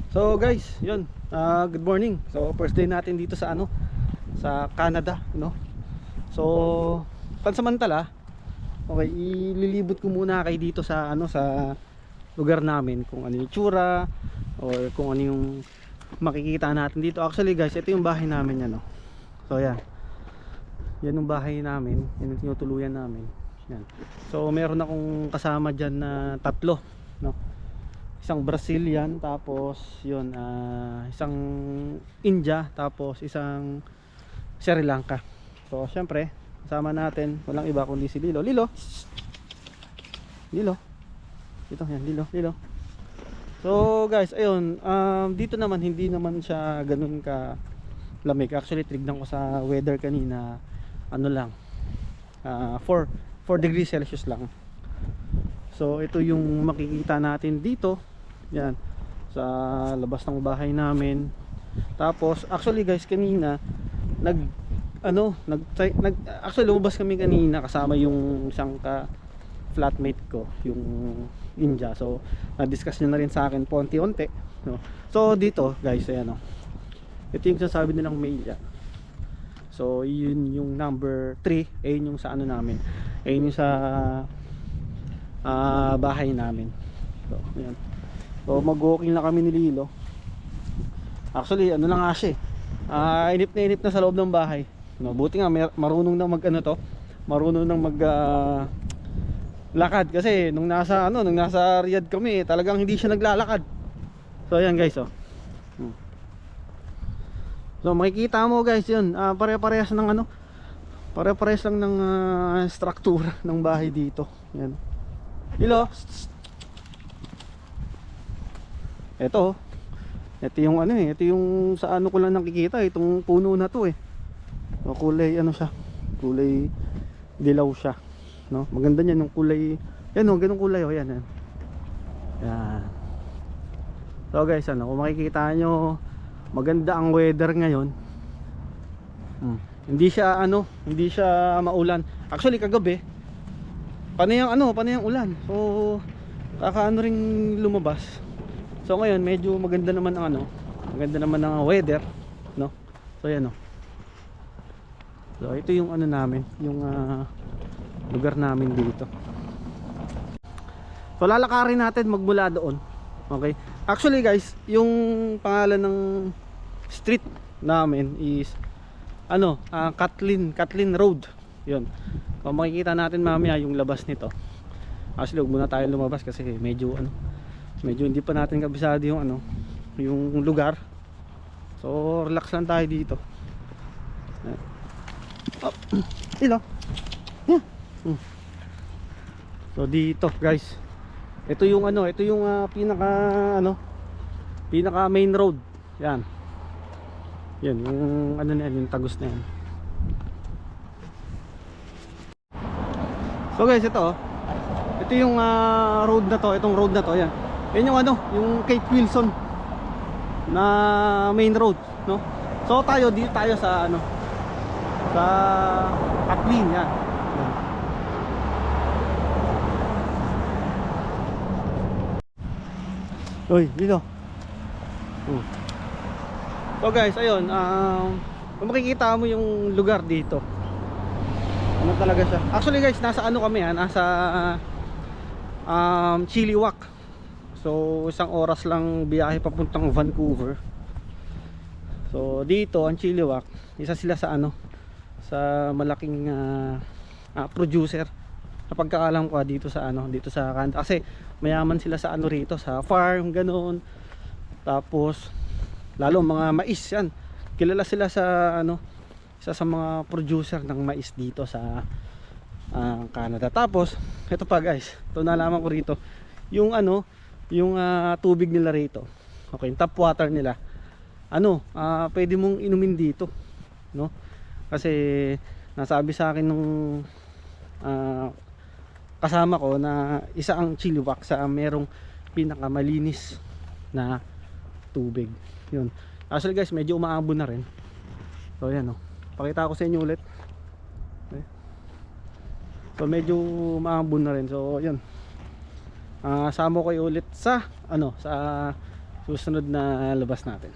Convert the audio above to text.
So guys, yun. Good morning. So first day natin dito sa sa Canada, no. So pansamantala, okay, ililibot ko muna kayo dito sa sa lugar namin kung ano yung tsura or kung ano yung makikita natin dito. Actually guys, ito yung bahay namin yan, no. So yan. Yan yung bahay namin, yan yung tinutuluyan namin. Yan. So meron akong kasama diyan na tatlo, no. Isang Brazilian, tapos yun, isang India, tapos isang Sri Lanka. So syempre kasama natin walang iba kundi si Lilo. Lilo, Lilo, ito yan, Lilo. So guys, ayun, dito naman hindi naman siya ganun ka lamig. Actually tignan ko sa weather kanina, ano lang, 4 degrees Celsius lang. So ito yung makikita natin dito, yan, sa labas ng bahay namin. Tapos actually guys, kanina actually lumabas kami kanina kasama yung isang flatmate ko, yung India. So na-discuss niya na rin sa akin paunti-unti, no? So dito guys, ayan, no, ito yung sasabi nilang Maya. So yun yung number 3, ayun yung sa namin, ayun yung sa bahay namin. So ayan, so mag-walking na kami ni Lilo. Actually ano lang nga siya, inip na sa loob ng bahay, no? Buti nga marunong na marunong nang mag lakad, kasi nung nasa Riyadh kami, talagang hindi siya naglalakad. So ayan guys, oh. So makikita mo guys, yun, pare-parehas ng pare-parehas lang ng struktura ng bahay dito. Yan. Hello. Ito yung ito yung sa ko lang nakikita, itong puno na to, eh. So, kulay siya, kulay dilaw siya, no? Maganda niyan yung kulay. Yan, oh, ganung kulay, oh, yan. Yan. So guys, kung makikita nyo, maganda ang weather ngayon. Hindi siya maulan. Actually kagabi panayang ulan. So kakaano ring lumabas. So ngayon medyo maganda naman ang weather, no? So yan, no. So ito yung namin, yung lugar namin dito. So lalakarin natin magmula doon. Okay. Actually guys, yung pangalan ng street namin is Kathleen Road. 'Yun. Kung makikita natin mamaya yung labas nito. Actually, huwag muna tayo lumabas kasi medyo hindi pa natin kabisado yung yung lugar. So relax lang tayo dito. Oh, ilo. Yeah. So dito guys, ito yung pinaka main road. Yan. Yan yung yung tagos na yan. So guys, ito yung road na to, itong road na to, yan. Yan yung yung Kate Wilson na main road, no? So dito tayo sa sa Kathleen, yan. Oy, dito. So guys, ayun, kung makikita mo yung lugar dito, talaga siya. Actually guys, nasa kami, nasa Chilliwack. So isang oras lang biyahe papuntang Vancouver. So dito ang Chilliwack, isa sila sa sa malaking producer. Napagkakalam ko dito sa Canada, kasi mayaman sila sa rito, sa farm, ganoon. Tapos lalo mga mais, yan. Kilala sila sa isa sa mga producer ng mais dito sa Canada. Tapos ito pa guys, ito nalaman ko rito, yung yung tubig nila rito. Okay, yung tap water nila, pwede mong inumin dito, no? Kasi nasabi sa akin nung kasama ko na isa ang Chilliwack sa merong pinakamalinis na tubig. Yun. Actually guys, medyo umaambon na rin. So yan, pakita ko sa inyo ulit. Okay. So medyo umaambon na rin. So yun, sama ko kayo ulit sa sa susunod na labas natin.